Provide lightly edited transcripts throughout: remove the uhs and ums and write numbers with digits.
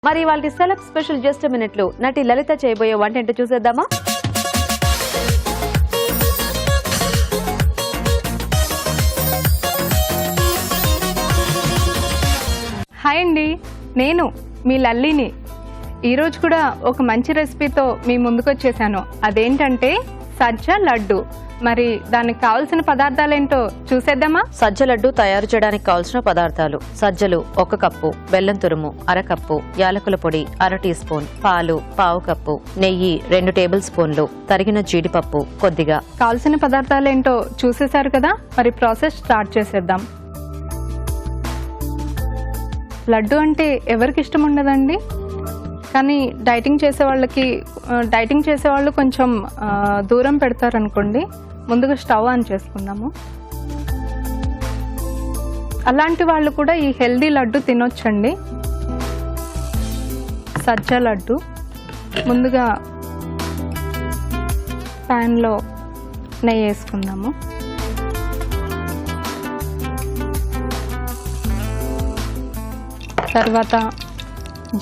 మరి వాళ్ళ select special just minute లో నటి లలిత చేయబోయే వంట ఏంటో చూసేద్దామా. హాయ్ అండి, నేను మీ లల్లిని. ఈరోజు కూడా ఒక మంచి రెసిపీతో మీ ముందుకు వచ్చేసాను. అదేంటంటే సజ్జ లడ్డు. మరి దానికి కావాల్సిన పదార్థాలు ఏంటో చూసేద్దామా. సజ్జ లడ్డు తయారు చేయడానికి కావాల్సిన పదార్థాలు: సజ్జలు 1 కప్పు, బెల్లం తురుము 1/2 కప్పు, యాలకుల పొడి 1/2 టీ స్పూన్, పాలు 1/2 కప్పు, నెయ్యి 2 టేబుల్ స్పూన్లు, తరిగిన జీడిపప్పు కొద్దిగా. కావాల్సిన పదార్థాలు ఏంటో చూసేశారు కదా, మరి ప్రాసెస్ స్టార్ట్ చేసేద్దాం. లడ్డు అంటే ఎవరికి ఇష్టం ఉండదండి, కానీ డైటింగ్ చేసేవాళ్ళు కొంచెం దూరం పెడతారనుకోండి. ముందుగా స్టవ్ ఆన్ చేసుకుందాము. అలాంటి వాళ్ళు కూడా ఈ హెల్దీ లడ్డు తినొచ్చండి. సజ్జ లడ్డు ముందుగా ప్యాన్లో నెయ్యి వేసుకుందాము. తర్వాత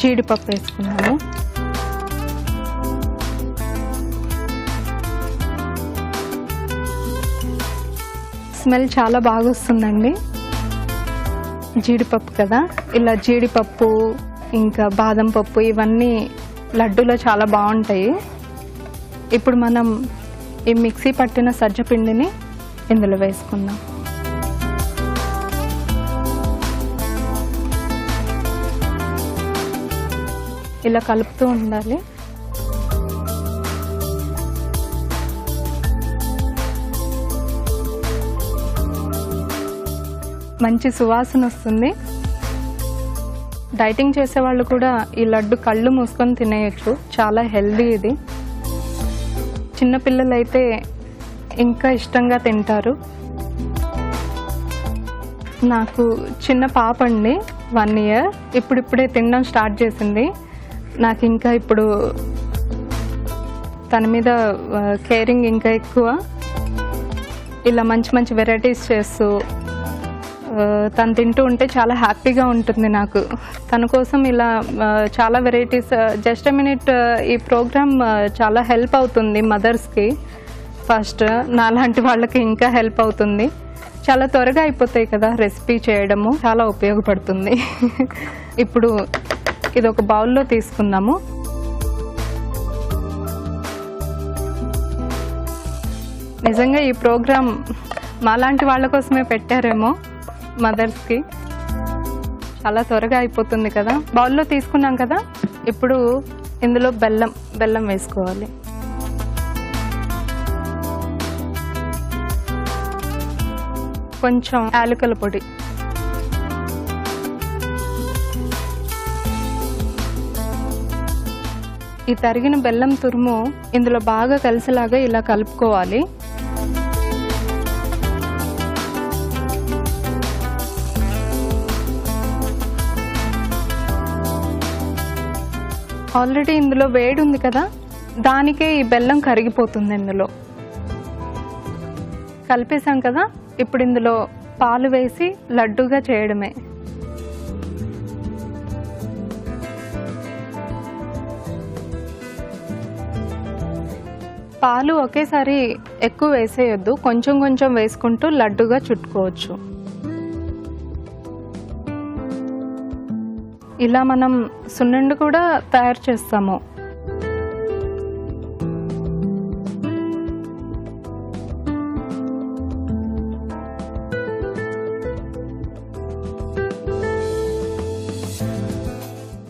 జీడిపప్పు వేసుకున్నాము. స్మెల్ చాలా బాగా వస్తుందండి, జీడిపప్పు కదా. ఇలా జీడిపప్పు ఇంకా బాదం పప్పు ఇవన్నీ లడ్డూలో చాలా బాగుంటాయి. ఇప్పుడు మనం ఈ మిక్సీ పట్టిన సజ్జ పిండిని ఇందులో వేసుకుందాం. ఇలా కలుపుతూ ఉండాలి. మంచి సువాసన వస్తుంది. డైటింగ్ చేసేవాళ్ళు కూడా ఈ లడ్డు కళ్ళు మూసుకొని తినేయచ్చు, చాలా హెల్దీ ఇది. చిన్నపిల్లలు అయితే ఇంకా ఇష్టంగా తింటారు. నాకు చిన్న పాప అండి, 1 ఇయర్. ఇప్పుడిప్పుడే తినడం స్టార్ట్ చేసింది. నాకు ఇంకా ఇప్పుడు తన మీద కేరింగ్ ఇంకా ఎక్కువ. ఇలా మంచి మంచి వెరైటీస్ చేస్తూ తను తింటూ ఉంటే చాలా హ్యాపీగా ఉంటుంది నాకు. తన కోసం ఇలా చాలా వెరైటీస్. జస్ట్ మినిట్ ఈ ప్రోగ్రామ్ చాలా హెల్ప్ అవుతుంది మదర్స్కి. ఫస్ట్ నాలాంటి వాళ్ళకి ఇంకా హెల్ప్ అవుతుంది. చాలా త్వరగా అయిపోతాయి కదా రెసిపీ చేయడము, చాలా ఉపయోగపడుతుంది. ఇప్పుడు ఇది ఒక బౌల్లో తీసుకుందాము. నిజంగా ఈ ప్రోగ్రామ్ మాలాంటి వాళ్ళ కోసమే పెట్టారేమో, మదర్స్కి. చాలా త్వరగా అయిపోతుంది కదా. బౌల్లో తీసుకున్నాం కదా, ఇప్పుడు ఇందులో బెల్లం వేసుకోవాలి. కొంచెం యాలకుల పొడి, ఈ తరిగిన బెల్లం తురుము ఇందులో బాగా కలిసేలాగా ఇలా కలుపుకోవాలి. ఆల్రెడీ ఇందులో వేడి ఉంది కదా, దానికే ఈ బెల్లం కరిగిపోతుంది. ఇందులో కలిపేసాం కదా, ఇప్పుడు ఇందులో పాలు వేసి లడ్డూగా చేయడమే. పాలు ఒకేసారి ఎక్కువ వేసేయొద్దు, కొంచెం కొంచెం వేసుకుంటూ లడ్డుగా చుట్టుకోవచ్చు. ఇలా మనం సున్నుండి కూడా తయారు చేస్తాము.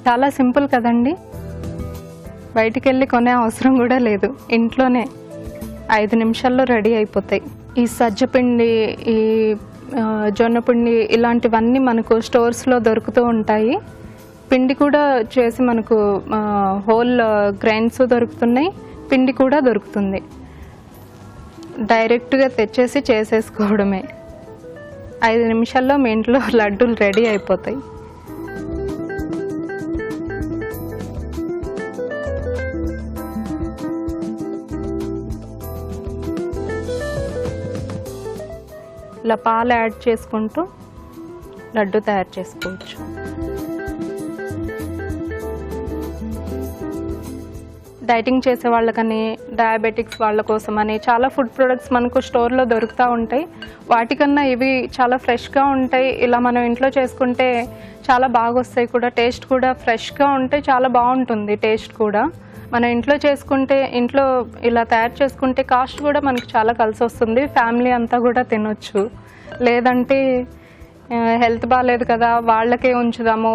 చాలా సింపుల్ కదండి, బయటికి వెళ్ళి కొనే అవసరం కూడా లేదు. ఇంట్లోనే 5 నిమిషాల్లో రెడీ అయిపోతాయి. ఈ సజ్జపిండి, ఈ జొన్నపిండి ఇలాంటివన్నీ మనకు స్టోర్స్లో దొరుకుతూ ఉంటాయి. పిండి కూడా చేసి మనకు హోల్ గ్రైన్స్ దొరుకుతున్నాయి, పిండి కూడా దొరుకుతుంది. డైరెక్ట్గా తెచ్చేసి చేసేసుకోవడమే. 5 నిమిషాల్లో మీ ఇంట్లో లడ్డూలు రెడీ అయిపోతాయి. ఇలా పాలు యాడ్ చేసుకుంటూ లడ్డు తయారు చేసుకోవచ్చు. డైటింగ్ చేసే వాళ్ళకని, డయాబెటిక్స్ వాళ్ళ కోసం అని చాలా ఫుడ్ ప్రొడక్ట్స్ మనకు స్టోర్లో దొరుకుతూ ఉంటాయి. వాటికన్నా ఇవి చాలా ఫ్రెష్గా ఉంటాయి. ఇలా మనం ఇంట్లో చేసుకుంటే చాలా బాగా వస్తాయి కూడా. టేస్ట్ కూడా ఫ్రెష్గా ఉంటే చాలా బాగుంటుంది టేస్ట్ కూడా. మనం ఇంట్లో చేసుకుంటే, ఇంట్లో ఇలా తయారు చేసుకుంటే కాస్ట్ కూడా మనకి చాలా కలిసి వస్తుంది. ఫ్యామిలీ అంతా కూడా తినొచ్చు. లేదంటే హెల్త్ బాగాలేదు కదా, వాళ్ళకే ఉంచుదాము,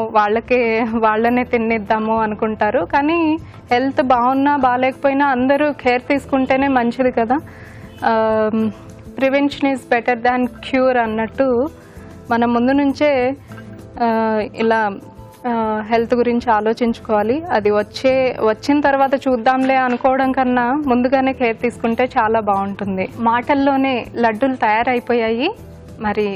వాళ్ళనే తినిద్దాము అనుకుంటారు. కానీ హెల్త్ బాగున్నా బాగాలేకపోయినా అందరూ కేర్ తీసుకుంటేనే మంచిది కదా. Prevention is better than cure అన్నట్టు మనం ముందు నుంచే ఇలా హెల్త్ గురించి ఆలోచించుకోవాలి. అది వచ్చిన తర్వాత చూద్దాంలే అనుకోవడం కన్నా ముందుగానే కేర్ తీసుకుంటే చాలా బాగుంటుంది. మాటల్లోనే లడ్డూలు తయారైపోయాయి. మరి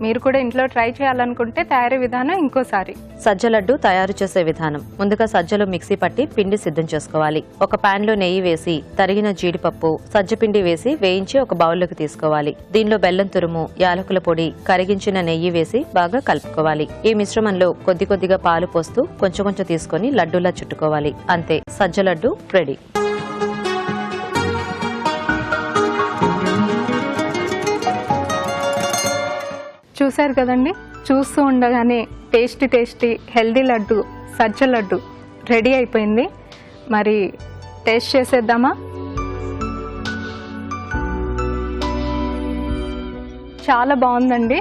మీరు కూడా ఇంట్లో ట్రై చేయాలనుకుంటే తయారీ విధానం ఇంకోసారి. సజ్జ లడ్డు తయారు చేసే విధానం. ముందుగా సజ్జలు మిక్సీ పట్టి పిండి సిద్ధం చేసుకోవాలి. ఒక పాన్ లో నెయ్యి వేసి తరిగిన జీడిపప్పు, సజ్జ పిండి వేసి వేయించి ఒక బౌల్లోకి తీసుకోవాలి. దీనిలో బెల్లం తురుము, యాలకుల పొడి, కరిగించిన నెయ్యి వేసి బాగా కలుపుకోవాలి. ఈ మిశ్రమంలో కొద్ది కొద్దిగా పాలు పోస్తూ కొంచెం కొంచెం తీసుకొని లడ్డూలా చుట్టుకోవాలి. అంతే, సజ్జ లడ్డు రెడీ. చూశారు కదండి, చూస్తూ ఉండగానే టేస్టీ హెల్దీ లడ్డు, సజ్జ లడ్డు రెడీ అయిపోయింది. మరి టేస్ట్ చేసేద్దామా? చాలా బాగుందండి.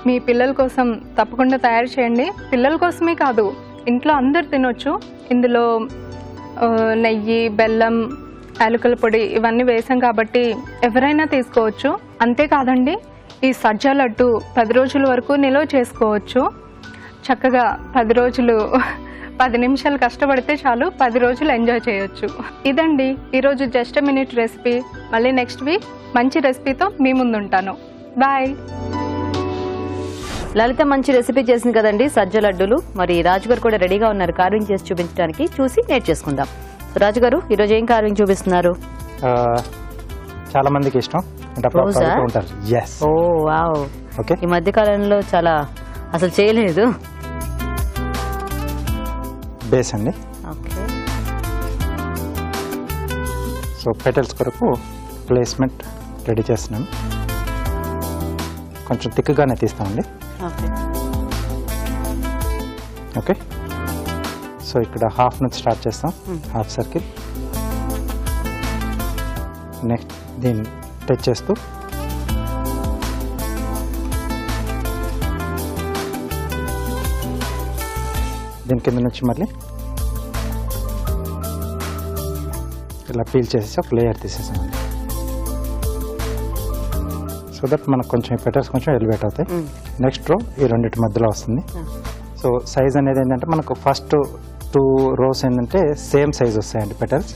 మీ పిల్లల కోసం తప్పకుండా తయారు చేయండి. పిల్లల కోసమే కాదు, ఇంట్లో అందరు తినొచ్చు. ఇందులో నెయ్యి, బెల్లం, యాలకుల పొడి ఇవన్నీ వేసాం కాబట్టి ఎవరైనా తీసుకోవచ్చు. అంతేకాదండి, ఈ సజ్జ లడ్డు 10 రోజుల వరకు నిల్వ చేసుకోవచ్చు. చక్కగా 10 రోజులు 10 నిమిషాలు కష్టపడితే చాలు, 10 రోజులు ఎంజాయ్ చేయొచ్చు. ఇదండి ఈరోజు జస్ట్ మినిట్ రెసిపీ. మళ్ళీ నెక్స్ట్ వీక్ మంచి రెసిపీతో మీ ముందుంటాను. బాయ్. లలిత మంచి రెసిపీ చేసింది కదండి, సజ్జ లడ్డూలు. మరి రాజుగారు కూడా రెడీగా ఉన్నారు కార్వింగ్ చేసి చూపించడానికి. చూసి నేర్చేసుకుందాం. రాజుగారు, ఈరోజు ఏం కార్వింగ్ చూపిస్తున్నారు? చాలా మందికి ఇష్టం ఉంటారు. ఓ వావ్. ఓకే, ఈ మధ్య కాలంలో చాలా అసలు చేయలేదు. బేస్ అండి. సో పెటల్స్ కొరకు ప్లేస్మెంట్ రెడీ చేస్తున్నాం. కొంచెం థిక్గానే తీస్తామండి. ఓకే, సో ఇక్కడ హాఫ్ నుంచి స్టార్ట్ చేస్తాం. Half circle. నెక్స్ట్ దీన్ని టచ్ చేస్తూ దీని కింద నుంచి మళ్ళీ ఇలా పీల్ చేసేసి ఒక లేయర్ తీసేసామండి. సో దట్ మనకు కొంచెం ఈ పెటల్స్ కొంచెం ఎలివేట్ అవుతాయి. నెక్స్ట్ రో ఈ రెండింటి మధ్యలో వస్తుంది. సో సైజ్ అనేది ఏంటంటే మనకు ఫస్ట్ 2 రోస్ ఏంటంటే సేమ్ సైజ్ వస్తాయండి పెటల్స్.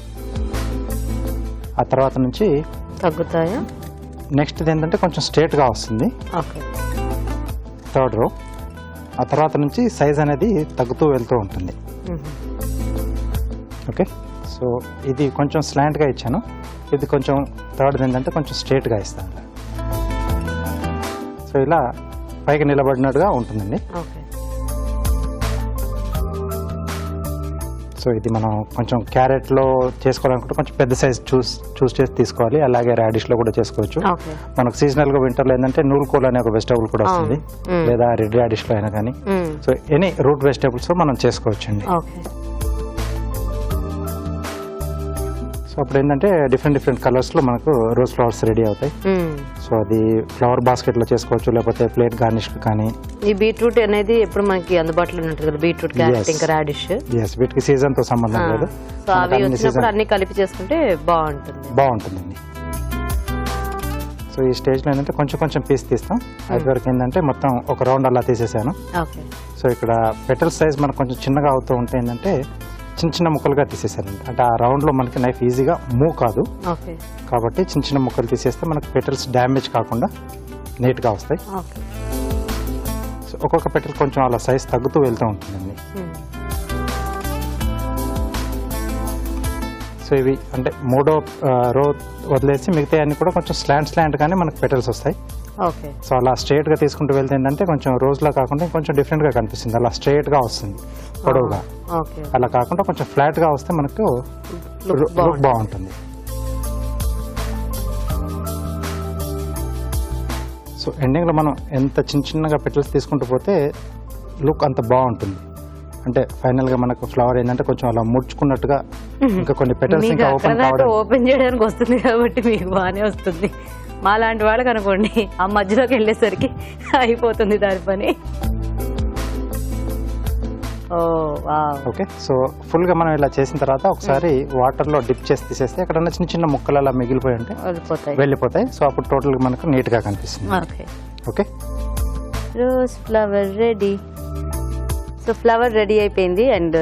ఆ తర్వాత నుంచి తగ్గుతాయా? నెక్స్ట్ ఏంటంటే కొంచెం స్ట్రేట్గా వస్తుంది థర్డ్ రో. ఆ తర్వాత నుంచి సైజ్ అనేది తగ్గుతూ వెళ్తూ ఉంటుంది. ఓకే, సో ఇది కొంచెం స్లాంట్గా ఇచ్చాను. ఇది కొంచెం థర్డ్ ఏంటంటే కొంచెం స్ట్రేట్గా ఇస్తాను. సో ఇలా పైకి నిలబడినట్టుగా ఉంటుందండి. సో ఇది మనం కొంచెం క్యారెట్లో చేసుకోవాలనుకుంటే కొంచెం పెద్ద సైజ్ చూస్ చేసి తీసుకోవాలి. అలాగే రాడిష్లో కూడా చేసుకోవచ్చు. మనకు సీజనల్గా వింటర్లో ఏంటంటే నూల్కోల్ అనే ఒక వెజిటబుల్ కూడా వస్తుంది, లేదా రెడ్ రాడిష్లో అయినా కానీ. సో ఎనీ రూట్ వెజిటబుల్స్ మనం చేసుకోవచ్చు అండి. సో అప్పుడు ఏంటంటే డిఫరెంట్ కలర్స్లో మనకు రోజ్ ఫ్లవర్స్ రెడీ అవుతాయి. సో అది ఫ్లవర్ బాస్కెట్లో చేసుకోవచ్చు, లేకపోతే ప్లేట్ గార్నిష్ కానీ. ఈ బీట్రూట్ అనేది ఎప్పుడు మనకి అందుబాటులో ఉంటుంది కదా, బీట్రూట్, క్యారెట్, ఇంకా రాడిష్. వీటికి సీజన్ తో సంబంధం లేదు. సో అవి వచ్చినప్పుడు అన్ని కలిపి చేసుకుంటే బాగుంటుందండి. సో ఈ స్టేజ్లో ఏంటంటే కొంచెం పీస్ తీస్తాం. అది వరకు ఏంటంటే మొత్తం ఒక రౌండ్ అలా తీసేసాను. సో ఇక్కడ పెటల్ సైజ్ మనకు కొంచెం చిన్నగా అవుతూ ఉంటే ఏంటంటే చిన్న ముక్కలుగా తీసేసానండి. అంటే ఆ రౌండ్లో మనకి నైఫ్ ఈజీగా మూవ్ కాదు కాబట్టి చిన్న ముక్కలు తీసేస్తే మనకు పెటల్స్ డ్యామేజ్ కాకుండా నీట్గా వస్తాయి. సో ఒక్కొక్క పెటల్ కొంచెం అలా సైజ్ తగ్గుతూ వెళ్తూ ఉంటుందండి. సో ఇవి అంటే 3వ రో వదిలేసి మిగతా అన్ని కూడా కొంచెం స్లాంట్ గానే మనకు పెటల్స్ వస్తాయి. సో అలా స్ట్రైట్గా తీసుకుంటూ వెళ్తే ఏంటంటే కొంచెం రోజులా కాకుండా కొంచెం డిఫరెంట్గా కనిపిస్తుంది, అలా స్ట్రైట్గా వస్తుంది. పొడవుగా. ఓకే. అలా కాకుండా కొంచెం ఫ్లాట్ గా వస్తే మనకు లుక్ బాగుంటుంది. సో ఎండింగ్ లో మనం ఎంత చిన్నగా పెటల్స్ తీసుకుంటూ పోతే లుక్ అంత బాగుంటుంది. అంటే ఫైనల్ గా మనకు ఫ్లవర్ ఏంటంటే కొంచెం అలా ముడుచుకున్నట్టుగా ఇంకా కొన్ని పెటల్స్ ఇంకా ఓపెన్ చేయడానికి వస్తుంది కాబట్టి మీకు బాగానే వస్తుంది. మా లాంటి వాళ్ళకి అనుకోండి ఆ మధ్యలోకి వెళ్ళేసరికి అయిపోతుంది దాని పని. ఓకే. సో ఫుల్ గా మనం ఇలా చేసిన తర్వాత ఒకసారి వాటర్ లో డిప్ చేసి తీసేస్తే ఎక్కడన్నా చిన్న ముక్కలు అలా మిగిలిపోయి ఉంటే వెళ్ళిపోతాయి. సో అప్పుడు టోటల్ గా మనకు నీట్ గా కనిపిస్తుంది. Okay, rose flower ready. So flower ready అయిపోయింది అండ్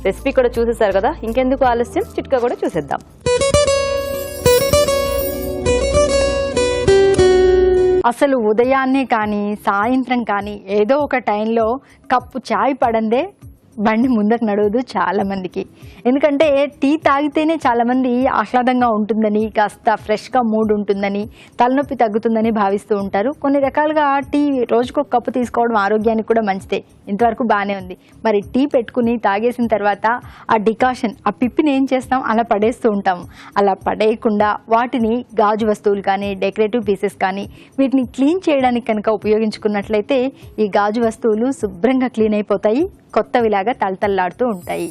రెసిపీ కూడా చూసేసారు కదా, ఇంకెందుకు ఆలస్యం, చిట్కా కూడా చూసేద్దాం. అసలు ఉదయాన్నే కానీ సాయంత్రం కానీ ఏదో ఒక టైంలో కప్పు చాయ్ పడందే బండి ముందకు నడవదు చాలా మందికి. ఎందుకంటే టీ తాగితేనే చాలామంది ఆహ్లాదంగా ఉంటుందని, కాస్త ఫ్రెష్గా మూడ్ ఉంటుందని, తలనొప్పి తగ్గుతుందని భావిస్తూ ఉంటారు. కొన్ని రకాలుగా టీ రోజుకొక కప్పు తీసుకోవడం ఆరోగ్యానికి కూడా మంచిదే. ఇంతవరకు బాగానే ఉంది. మరి టీ పెట్టుకుని తాగేసిన తర్వాత ఆ డికాషన్, ఆ పిప్పిని ఏం చేస్తాం, అలా పడేస్తూ ఉంటాము. అలా పడేయకుండా వాటిని గాజు వస్తువులు కానీ, డెకరేటివ్ పీసెస్ కానీ, వీటిని క్లీన్ చేయడానికి కనుక ఉపయోగించుకున్నట్లయితే ఈ గాజు వస్తువులు శుభ్రంగా క్లీన్ అయిపోతాయి, కొత్తవిలాగా తళతళలాడుతూ ఉంటాయి.